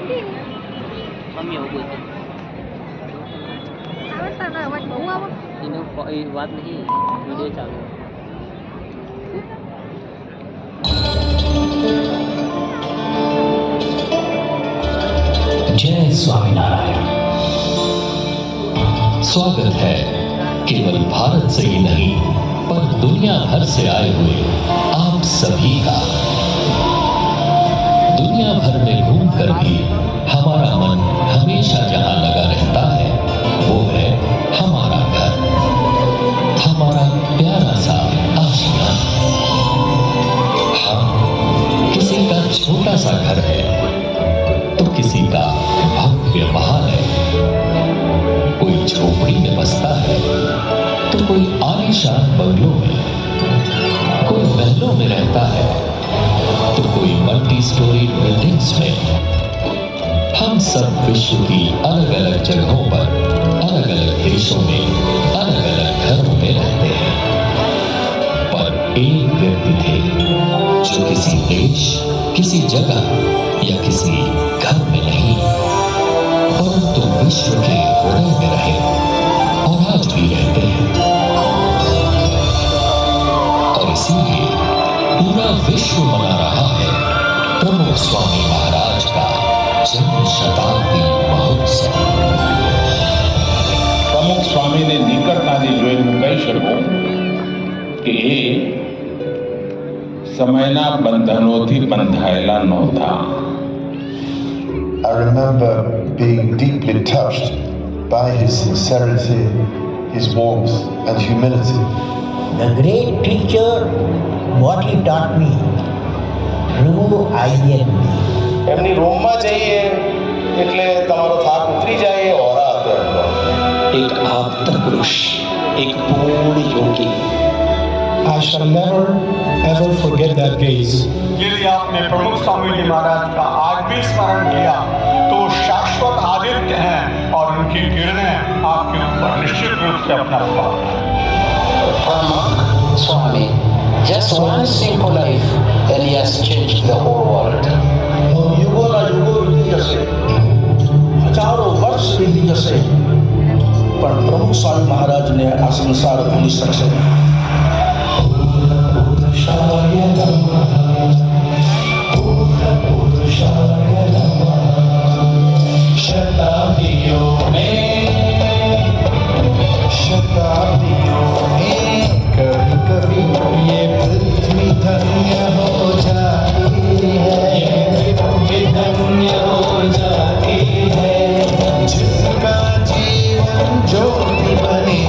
Kami ubod. कोई बात नहीं, वीडियो चालू है। जय स्वामीनारायण। स्वागत है केवल भारत से ही नहीं पर दुनिया भर से आए हुए आप सभी का। दुनिया भर में घूमकर भी हमारा मन हमेशा जहां लगा रहता है वो है हमारा घर, हमारा प्यारा सा आशियाना। हाँ, किसी का छोटा सा घर है तो किसी का भव्य महल है, कोई झोपड़ी में बसता है तो कोई आलीशान बंगलों में, कोई महलों में रहता है तो कोई मल्टी स्टोरी बिल्डिंग्स में। हम सब विश्व की अलग अलग जगहों पर, अलग अलग देशों में, अलग अलग घरों में रहते हैं, पर एक व्यक्ति थे जो किसी देश, किसी जगह या किसी घर में नहीं परंतु विश्व के हृदय में रहे और आज भी रहते हैं। और इसीलिए पूरा विश्व मना रहा है प्रमुख स्वामी महाराज का जन्म शताब्दी महोत्सव। પ્રમુખ સ્વામીને નિકટતાથી જોઈ હું કહી શકું કે એ સમયના બંધનોથી બંધાયેલા નહોતા. I remember being deeply touched by his sincerity, his warmth and humility. The great teacher, what he taught me, true IND. એમની રૂમમાં જઈએ એટલે તમારો થાક ઉતરી જાય એ ઓરા હતો એમનો. एक आपदा पुरुष, एक पूर्ण योगी। I shall never ever forget that gaze. यदि आपने प्रमुख स्वामी जी महाराज का आज भी स्मरण किया तो शाश्वत आदित्य हैं और उनकी किरणें आपके ऊपर निश्चित रूप से अपना प्रभाव डालेंगी। प्रमुख स्वामी, just one simple life and he has changed the whole world. યુગોના યુગો વીતી જશે, હજારો વર્ષ વીતી જશે, પણ પ્રમુખ સ્વામી મહારાજને આ સંસાર ભૂલી શકશે નહીં. शताब्दियों में कभी कभी ये पृथ्वी धन्य हो जाती है, ये पृथ्वी धन्य हो जाती है। जिसका जीवन ज्योति बने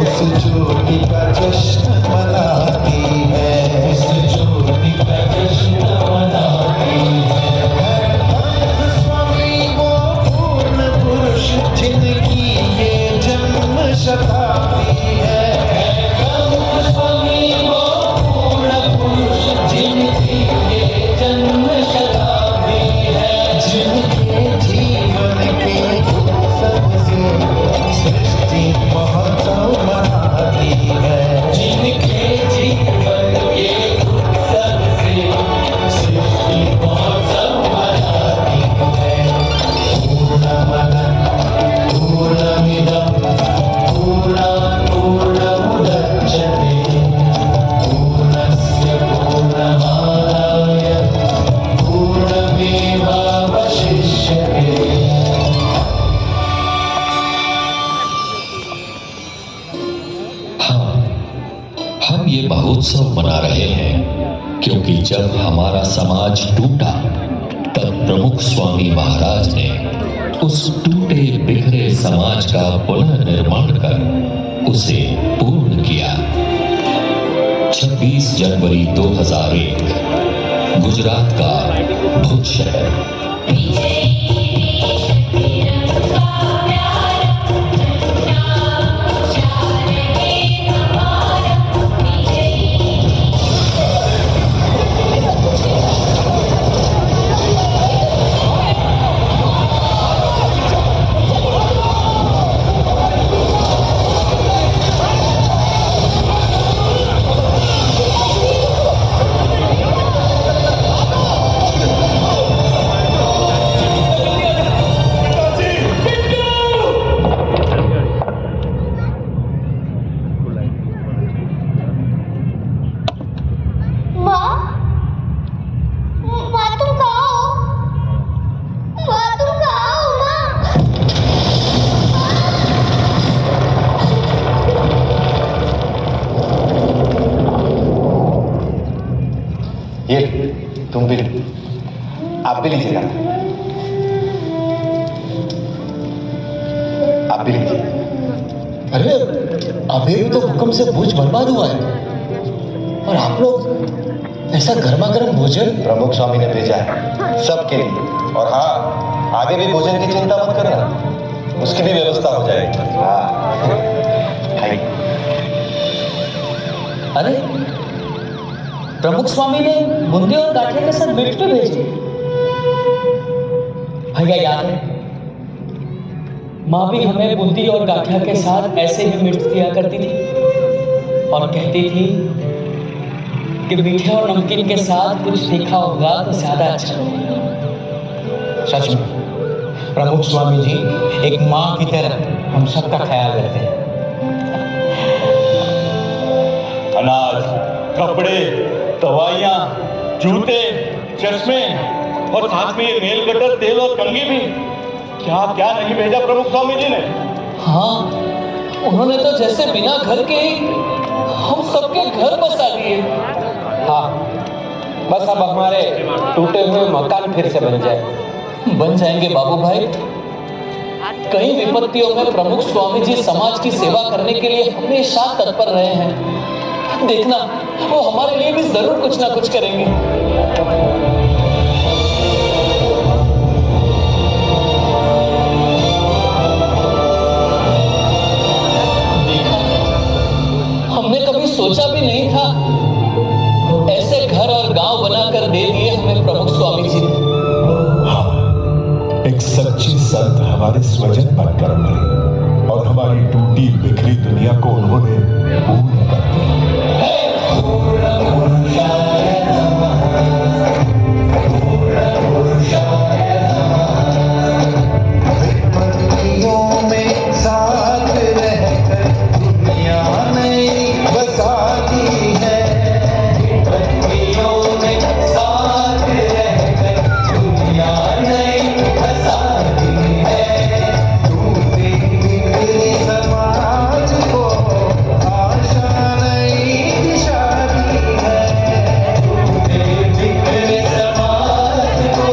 उस ज्योति का जश्न मनाती है, उस ज्योति का जश्न मनाती है। स्वामी वो पूर्ण पुरुष जिनकी ये जन्म शताब्दी है, स्वामी वो पूर्ण पुरुष जिनकी ये जन्म शताब्दी है, जिनके जीवन के सबसे सृष्टि महोत्सव मनाती है, जिनके जीवन के सबसे सृष्टि महोत्सव मनाती है। पूर्णमदः पूर्णमिदं पूर्णात् पूर्णमुदच्यते पूर्णस्य पूर्णमादाय पूर्णमेवावशिष्यते। हाँ, हम ये महोत्सव मना रहे हैं क्योंकि जब हमारा समाज टूटा तब प्रमुख स्वामी महाराज ने उस टूटे बिखरे समाज का पुनर्निर्माण कर उसे पूर्ण किया। 26 जनवरी 2001 गुजरात का भुज शहर। भी आप भी लीजिएगा, आप भी लीजिए। अरे अभी भी तो भूकंप से भुज बर्बाद हुआ है और आप लोग ऐसा गर्मा गर्म भोजन। प्रमुख स्वामी ने भेजा है सबके लिए। और हाँ, आगे भी भोजन की चिंता मत करना, उसकी भी व्यवस्था हो जाएगी। हाँ खाइए। अरे प्रमुख स्वामी ने बूंदी और गाठिया के साथ मिर्च भी भेजे। भैया याद है, माँ भी हमें बूंदी और गाठिया के साथ ऐसे ही मिर्च दिया करती थी और कहती थी कि मीठे और नमकीन के साथ कुछ तीखा होगा तो ज्यादा अच्छा होगा। सच में प्रमुख स्वामी जी एक माँ की तरह हम सबका ख्याल रखते हैं। अनाज, कपड़े, दवाइयाँ, जूते, चश्मे और साथ में ये नेल कटर, तेल और कंघी भी। क्या क्या नहीं भेजा प्रमुख स्वामी जी ने। हाँ, उन्होंने तो जैसे बिना घर के ही हम सबके घर बसा दिए। हाँ, बस अब हमारे टूटे हुए मकान फिर से बन जाए। बन जाएंगे बाबू भाई। कई विपत्तियों में प्रमुख स्वामी जी समाज की सेवा करने के लिए हमेशा तत्पर रहे हैं। देखना, वो हमारे लिए भी जरूर कुछ ना कुछ करेंगे। हमने कभी सोचा भी नहीं था ऐसे घर और गांव बनाकर दे दिए हमें प्रमुख स्वामी जी ने। एक सच्ची संत हमारे स्वजन बनकर उभरे और हमारी टूटी बिखरी दुनिया को उन्होंने पूर्ण कर दिया। विपत्तियों में साथ रहकर दुनिया नई बसाती है। विपत्तियों में साथ रहकर दुनिया नई बसाती है। टूटे बिखरे समाज को आशा नई दिशा दी है। टूटे बिखरे समाज को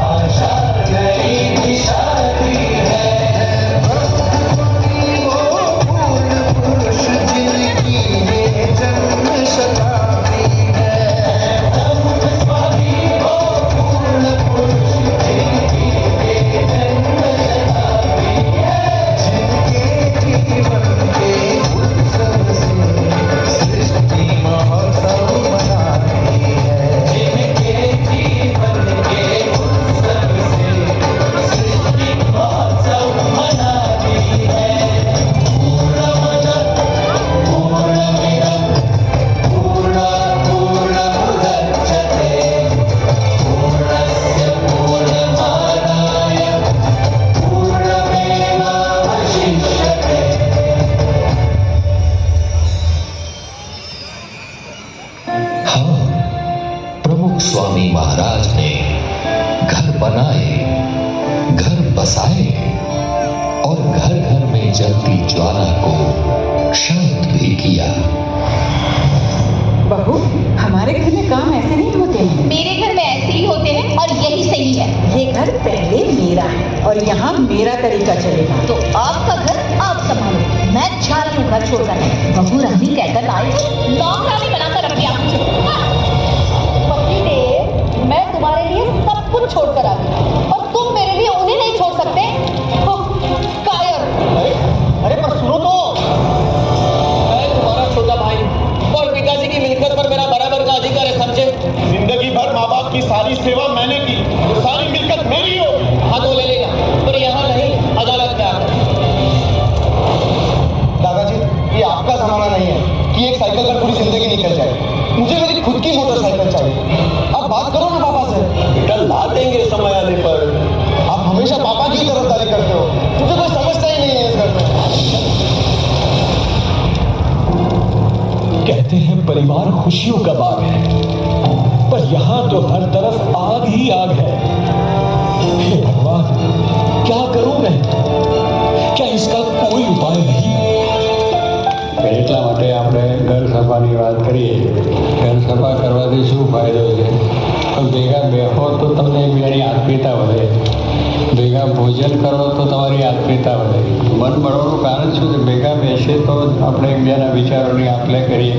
आशा नई दिशा दी है। वो फूल पुरुष जिनकी ये जन्म शताब्दी है। स्वामी वो फूल पुरुष जिनकी ये जन्म शताब्दी है। जिनके जीवन के उत्सव से सृष्टि महोत्सव मनाती है। जिनके जीवन के उत्सव से सृष्टि महोत्सव मनाती है। पूर्णमिदं पूर्णमुदच्यते पूर्णस्य पूर्णमादाय पूर्णमेवावशिष्यते। हाँ, प्रमुख स्वामी महाराज ने घर बनाए, घर बसाए और घर घर में जलती ज्वाला को शांत भी किया। बहू, हमारे घर में काम ऐसे नहीं होते हैं। मेरे घर में ऐसे ही होते हैं और यही सही है। ये घर पहले मेरा है और यहाँ मेरा तरीका चलेगा। तो आपका घर आप संभालो, मैं जा रही हूँ घर छोड़कर। बहू रानी कहकर आई तो नौकरानी बनाकर रखी आपको। पति देव, मैं तुम्हारे लिए सब कुछ छोड़कर आ गई और तुम मेरे लिए उन्हें नहीं छोड़ सकते। कायर। अरे पर सुनो तो। मैं तुम्हारा छोटा भाई और पिताजी की मिलकत पर मेरा बराबर का अधिकार है, समझे? जिंदगी भर माँ बाप की सारी सेवा मैंने की, तो सारी मिलकत मेरी हो। हाँ तो ले लेगा, पर यहाँ नहीं, अदालत में आकर। दादाजी, ये आपका जमाना नहीं है कि एक साइकिल पर पूरी जिंदगी निकल जाए। मुझे मेरी खुद की मोटरसाइकिल चाहिए। आप बात करो ना पापा से। बेटा ला देंगे समय आने पर। आप हमेशा पापा की तरफदारी करते हो, मुझे कोई समझता ही नहीं है इस घर में। कहते हैं परिवार खुशियों का बाग है, पर यहाँ तो हर तरफ आग ही आग है। हे भगवान, क्या करूं मैं? क्या इसका कोई उपाय नहीं? એટલા માટે આપણે ઘર સભાની વાત કરીએ. ઘર સભા કરવાથી શું ફાયદો છે? પણ ભેગા બેહો તો તમને એકબીજાની આત્મીયતા વધે, ભેગા ભોજન કરો તો તમારી આત્મીયતા વધે. મન મળવાનું કારણ શું છે? ભેગા બેસીએ તો આપણે એકબીજાના વિચારોની આપ-લે કરીએ,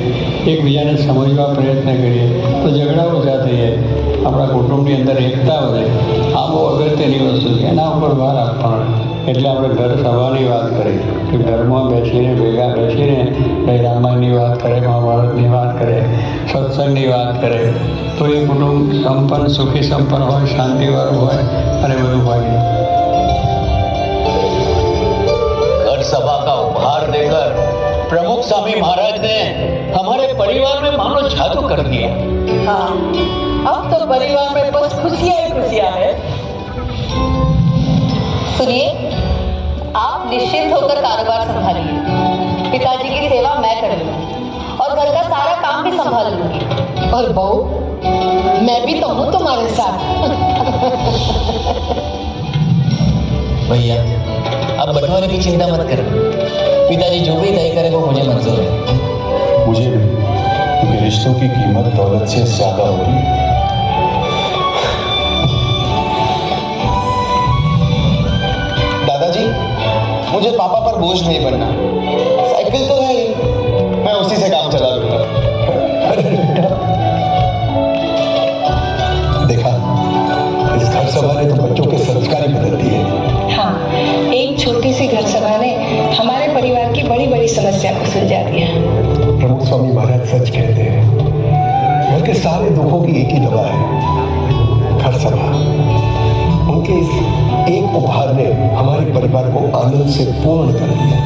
એકબીજાને સમજવા પ્રયત્ન કરીએ તો ઝઘડા ઓછા થઈ જાય, આપણા કુટુંબની અંદર એકતા વધે. આ બહુ અગત્યની વસ્તુ છે, એના ઉપર ભાર આપવાનો. એટલે આપણે ઘર સભાની વાત કરી કે ઘરમાં બેસીને ભેગા બેસીને ભાઈ રામાયણની વાત કરે, મહાભારતની વાત કરે, સત્સંગની વાત કરે તો એ કુટુંબ સંપન્ન, સુખી સંપન્ન હોય, શાંતિવાળું હોય અને બધું હોય. घर सभा का उपहार देकर प्रमुख स्वामी महाराज ने हमारे परिवार में मानो जादू कर दिया. हाँ, अब तो परिवार में बस खुशियाँ ही खुशियाँ है. सुनिए, आप निश्चिंत होकर कारोबार संभालिए. पिताजी की सेवा मैं करूंगी और घर का सारा काम भी संभाल लूंगी. और बहू, मैं भी तो हूँ तुम्हारे साथ. भैया अब बंटवारे की चिंता मत करो, पिताजी जो भी तय करे वो मुझे मंजूर है. मुझे भी, क्योंकि रिश्तों की कीमत दौलत से ज्यादा हो रही है. दादाजी, मुझे पापा पर बोझ नहीं बनना. साइकिल तो है ही, मैं उसी से काम चला लूंगा. देखा, इस घर सभा ने तो बच्चों के संस्कार ही बदल दिए. हाँ, एक छोटी सी घर सभा ने हमारे परिवार की बड़ी बड़ी समस्या को सुलझा दिया. प्रमुख स्वामी महाराज सच कहते हैं, घर के सारे दुखों की एक ही दवा है, घर सभा. उनके इस एक उपहार ने हमारे परिवार को आनंद से पूर्ण कर दिया.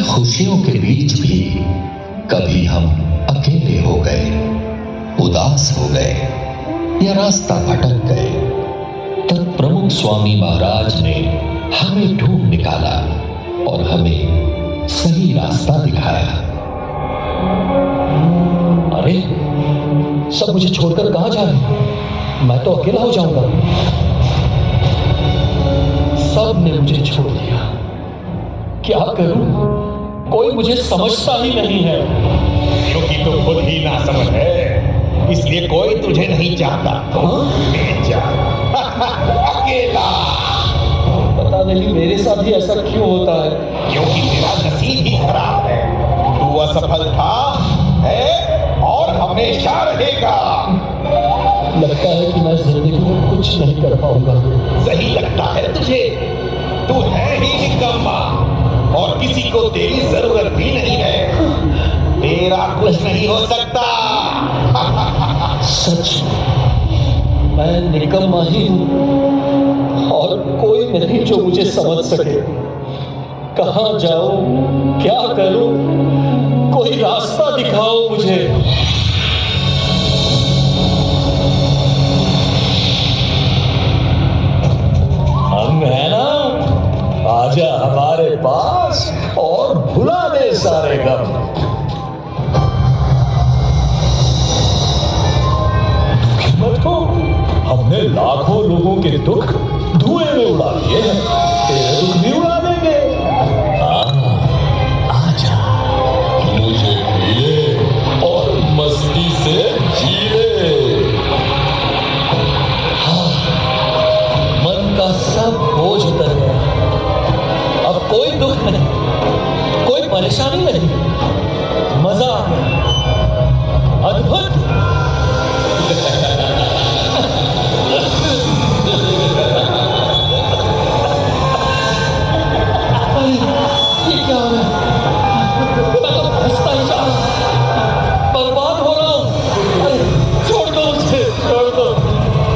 खुशियों के बीच भी कभी हम अकेले हो गए, उदास हो गए या रास्ता भटक गए, तब प्रमुख स्वामी महाराज ने हमें ढूंढ निकाला और हमें सही रास्ता दिखाया. अरे सब मुझे छोड़कर कहां जा रहे हैं? मैं तो अकेला हो जाऊंगा. सब ने मुझे छोड़ दिया. क्या करूं? कोई मुझे समझता ही नहीं है. क्योंकि तो खुद ही ना समझ है, इसलिए कोई तुझे नहीं चाहता. अकेला. पता नहीं मेरे साथ ही ऐसा क्यों होता है. क्योंकि तेरा नसीब ही खराब है. तू असफल था, है और हमेशा रहेगा. लगता है कि मैं जिंदगी में कुछ नहीं कर पाऊंगा. सही लगता है तुझे? तू है ही निकम्मा और किसी को तेरी जरूरत भी नहीं है. तेरा कुछ नहीं हो सकता. सच, मैं निकम्मा ही हूं और कोई नहीं जो मुझे समझ सके. कहां जाऊं, क्या करूं? कोई रास्ता दिखाओ मुझे. हम है ना, आजा हमारे पास और भुला दे सारे गम. हमने लाखों लोगों के दुख धुएं में उड़ा दिए हैं, तेरे दुख भी उड़ा देंगे। आजा, मुझे पीले और मस्ती से जीले। मन का सब बोझ उतर गया, अब कोई दुख नहीं, कोई परेशानी नहीं, मजा आ गया, अद्भुत। ये क्या हो रहा है? मैं तो हंसता ही जा रहा हूं, बर्बाद हो रहा हूं। अरे छोड़ दो मुझे, छोड़ दो,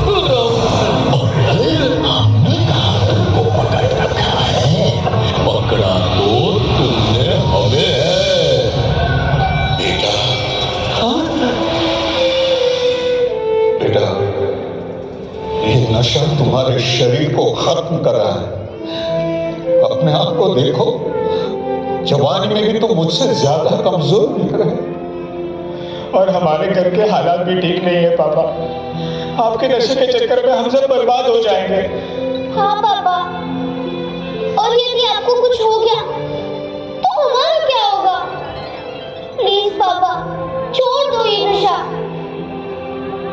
कूद रहा हूं। हमने कहा तुमको पकड़ रखा है, पकड़ा तो तुमने हमें है। बेटा, बेटा, ये नशा तुम्हारे शरीर को खत्म कर रहा है। अपने आप को देखो, जवानी में भी तो मुझसे ज्यादा कमजोर दिख रहे हैं। और हमारे घर के हालात भी ठीक नहीं है पापा। आपके नशे के चक्कर में हम सब बर्बाद हो जाएंगे। हाँ पापा, और यदि आपको कुछ हो गया तो हमारा क्या होगा? प्लीज पापा, छोड़ दो ये नशा,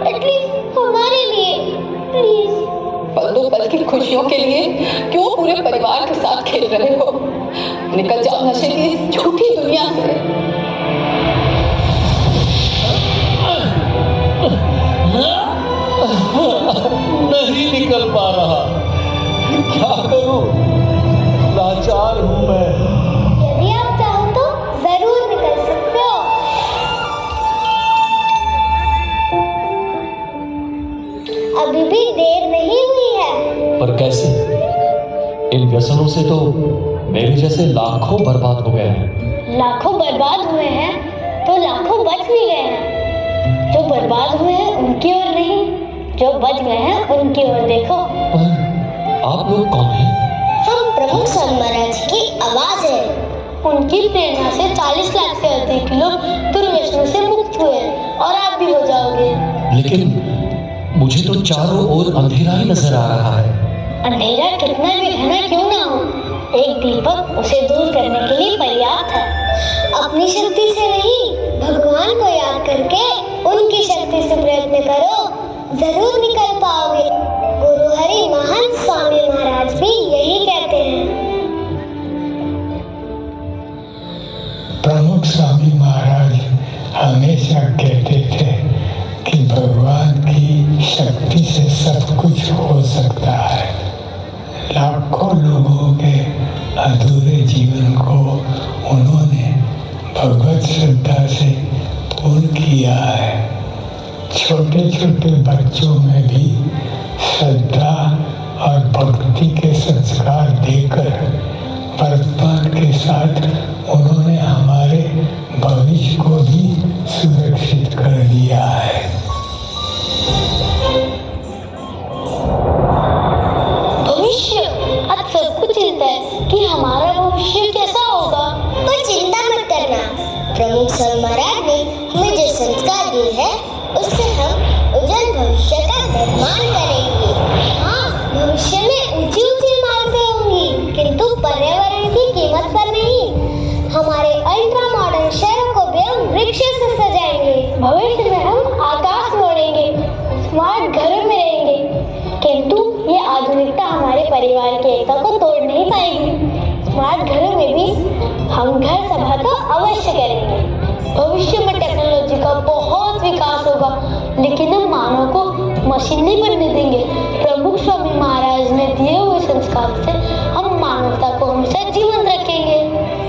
एटलीस्ट हमारे लिए, प्लीज। पल दो पल की खुशियों के लिए क्यों पूरे परिवार के साथ खेल रहे हो? निकल जाओ नशे की इस झूठी दुनिया से। नहीं निकल पा रहा, क्या करूं? लाचार हूं मैं। यदि आप चाहो तो जरूर निकल सकते हो। अभी भी देर नहीं हुई है। पर कैसे? इन व्यसनों से तो मेरे जैसे लाखों बर्बाद हो गए हैं। लाखों बर्बाद हुए हैं तो लाखों बच भी गए हैं। जो बर्बाद हुए हैं उनकी ओर नहीं, जो बच गए हैं उनकी ओर देखो। पर आप लोग कौन हैं? हम प्रमुख स्वामी महाराज की आवाज है। उनकी प्रेरणा से 40 लाख से अधिक लोग दुर्व्यसनों से मुक्त हुए और आप भी हो जाओगे। लेकिन मुझे तो चारों ओर अंधेरा ही नजर आ रहा है। अंधेरा कितना भी घना क्यों ना हो, एक दीपक उसे दूर करने के लिए पर्याप्त है। अपनी शक्ति से नहीं, भगवान को याद करके उनकी शक्ति से प्रयत्न करो, जरूर निकल पाओगे। गुरु हरि महान स्वामी महाराज भी यही कहते हैं। प्रमुख स्वामी महाराज हमेशा कहते थे कि भगवान की शक्ति से सब कुछ हो सकता है। लाखों लोगों के अधूरे जीवन को उन्होंने भगवत श्रद्धा से पूर्ण किया है। छोटे छोटे बच्चों में भी श्रद्धा और भक्ति के संस्कार देकर वर्तमान के साथ उन्होंने हमारे भविष्य को भी सुरक्षित कर दिया है। भविष्य, आज सबको चिंता है कि हमारा भविष्य कैसा होगा। पर चिंता मत करना, प्रमुख स्वामी महाराज ने हमें जो संस्कार दिए हैं उससे हम उज्जवल भविष्य का निर्माण करेंगे। हाँ, भविष्य में ऊंची ऊंची इमारतें होंगी, किंतु पर्यावरण की कीमत पर नहीं। हमारे अल्ट्रा मॉडर्न शहरों को भी हम वृक्ष से सजाएंगे। भविष्य में हम आकाश मोड़ेंगे, स्मार्ट घरों में रहेंगे, किंतु ये आधुनिकता हमारे परिवार की एकता को तोड़ नहीं पाएगी। स्मार्ट घरों में भी हम घर सभा तो अवश्य करेंगे। भविष्य में टेक्नोलॉजी का बहुत विकास होगा, लेकिन हम मानव को मशीन नहीं बनने देंगे। प्रमुख स्वामी महाराज ने दिए हुए संस्कार से हम मानवता को हमेशा जीवंत रखेंगे।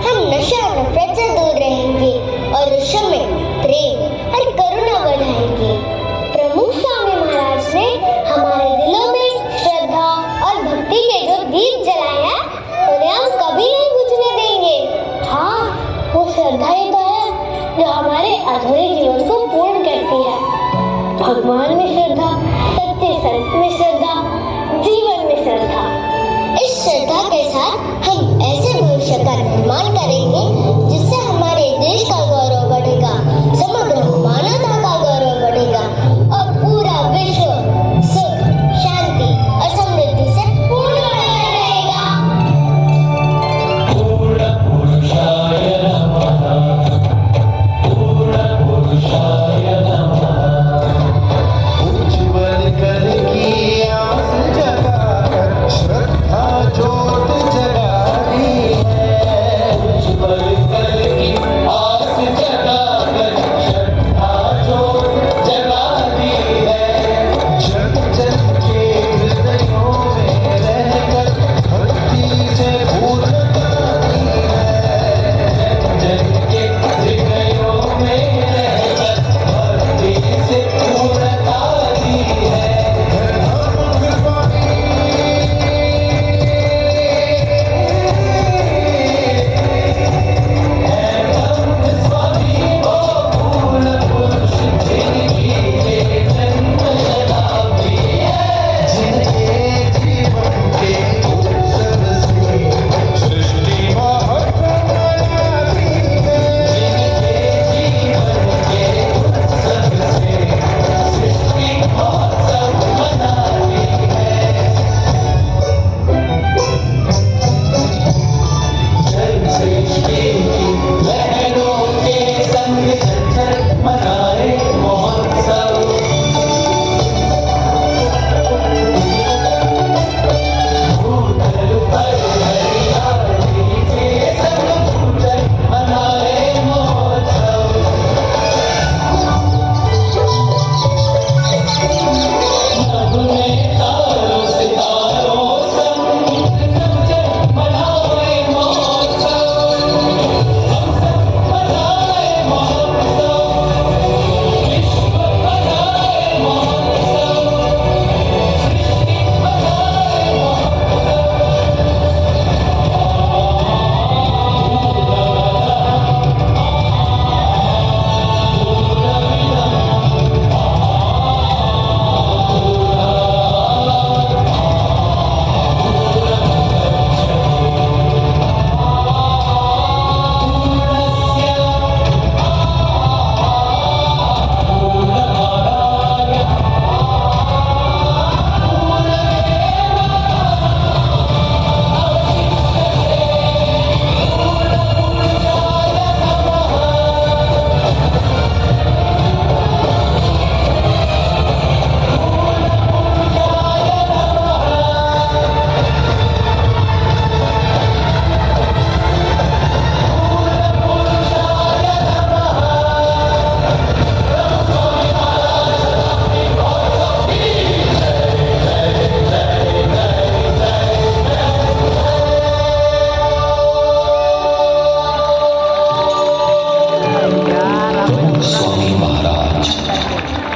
हम नशा और नफरत से दूर रहेंगे और विश्व में प्रेम और करुणा बढ़ाएंगे। प्रमुख स्वामी महाराज ने हमारे दिलों में श्रद्धा और भक्ति के जो दीप जलाए हैं उन्हें हम कभी नहीं बुझने देंगे। हाँ, वो श्रद्धा ही तो है जो हमारे अधूरे जीवन को पूर्ण करती है। भगवान में श्रद्धा, सत्य संत में श्रद्धा, जीवन में श्रद्धा। इस श्रद्धा के साथ हम ऐसे भविष्य का निर्माण करेंगे जिससे हमारे देश का गौरव बढ़ेगा, समग्र मानवता का गौरव बढ़ेगा और पूरा विश्व सुख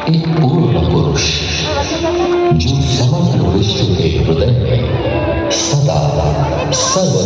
एक पूर्ण पुरुष जो समग्र विश्व के हृदय में सदा सर्वदा